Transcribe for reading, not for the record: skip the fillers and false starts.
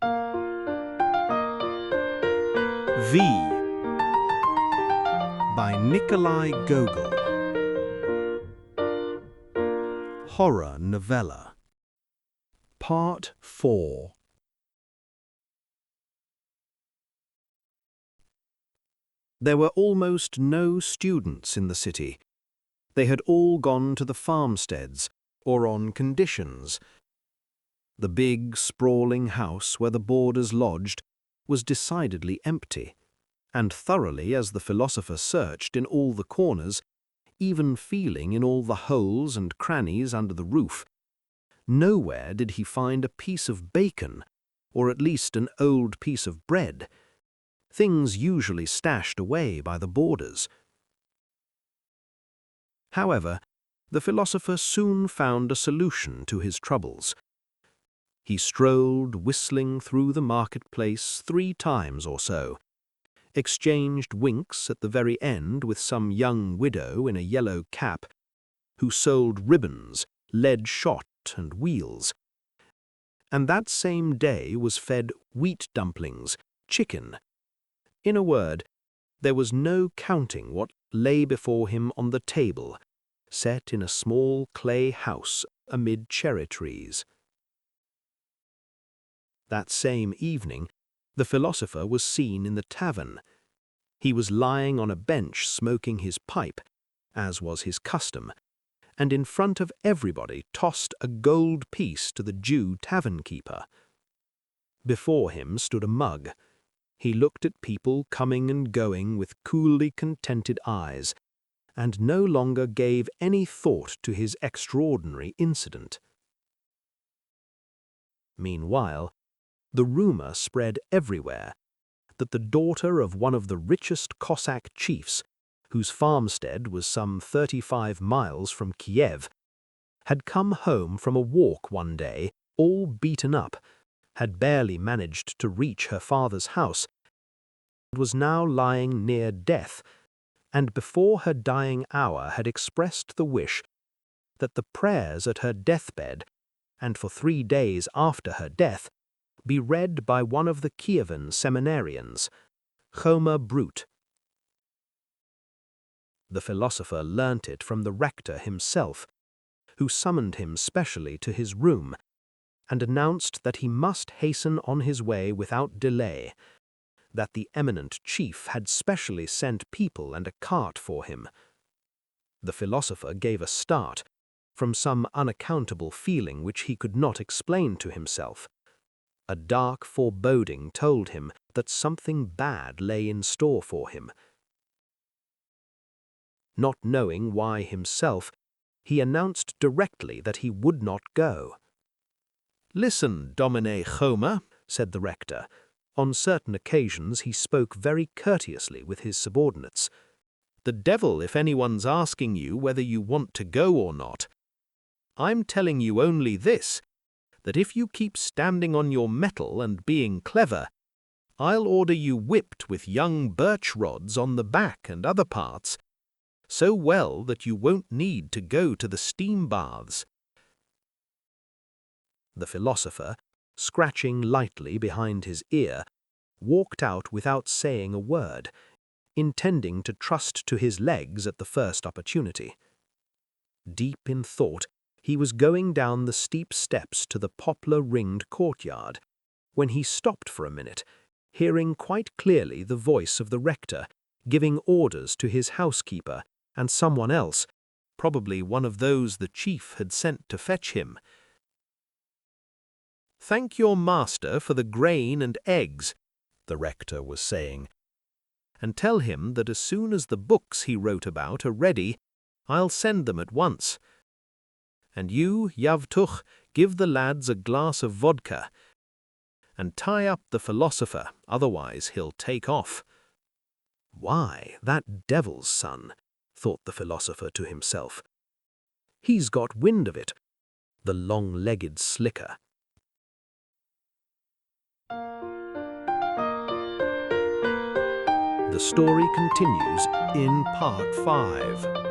V by Nikolai Gogol. Horror Novella. Part 4. There were almost no students in the city. They had all gone to the farmsteads or on conditions. The big, sprawling house where the boarders lodged was decidedly empty, and thoroughly as the philosopher searched in all the corners, even feeling in all the holes and crannies under the roof, nowhere did he find a piece of bacon, or at least an old piece of bread, things usually stashed away by the boarders. However, the philosopher soon found a solution to his troubles. He strolled whistling through the marketplace 3 times or so, exchanged winks at the very end with some young widow in a yellow cap, who sold ribbons, lead shot and wheels, and that same day was fed wheat dumplings, chicken. In a word, there was no counting what lay before him on the table, set in a small clay house amid cherry trees. That same evening, the philosopher was seen in the tavern. He was lying on a bench smoking his pipe, as was his custom, and in front of everybody tossed a gold piece to the Jew tavern-keeper. Before him stood a mug. He looked at people coming and going with coolly contented eyes, and no longer gave any thought to his extraordinary incident. Meanwhile, the rumor spread everywhere that the daughter of one of the richest Cossack chiefs, whose farmstead was some 35 miles from Kiev, had come home from a walk one day, all beaten up, had barely managed to reach her father's house, and was now lying near death, and before her dying hour had expressed the wish that the prayers at her deathbed, and for 3 days after her death, be read by one of the Kievan seminarians, Khoma Brut. The philosopher learnt it from the rector himself, who summoned him specially to his room, and announced that he must hasten on his way without delay, that the eminent chief had specially sent people and a cart for him. The philosopher gave a start, from some unaccountable feeling which he could not explain to himself. A dark foreboding told him that something bad lay in store for him. Not knowing why himself, he announced directly that he would not go. "Listen, Domine Khoma," said the rector. On certain occasions he spoke very courteously with his subordinates. "The devil if anyone's asking you whether you want to go or not. I'm telling you only this, that if you keep standing on your mettle and being clever, I'll order you whipped with young birch rods on the back and other parts, so well that you won't need to go to the steam baths." The philosopher, scratching lightly behind his ear, walked out without saying a word, intending to trust to his legs at the first opportunity. Deep in thought, he was going down the steep steps to the poplar-ringed courtyard, when he stopped for a minute, hearing quite clearly the voice of the rector, giving orders to his housekeeper and someone else, probably one of those the chief had sent to fetch him. "Thank your master for the grain and eggs," the rector was saying, "and tell him that as soon as the books he wrote about are ready, I'll send them at once. And you, Yavtuch, give the lads a glass of vodka, and tie up the philosopher, otherwise he'll take off." "Why, that devil's son," thought the philosopher to himself. "He's got wind of it, the long-legged slicker." The story continues in Part 5.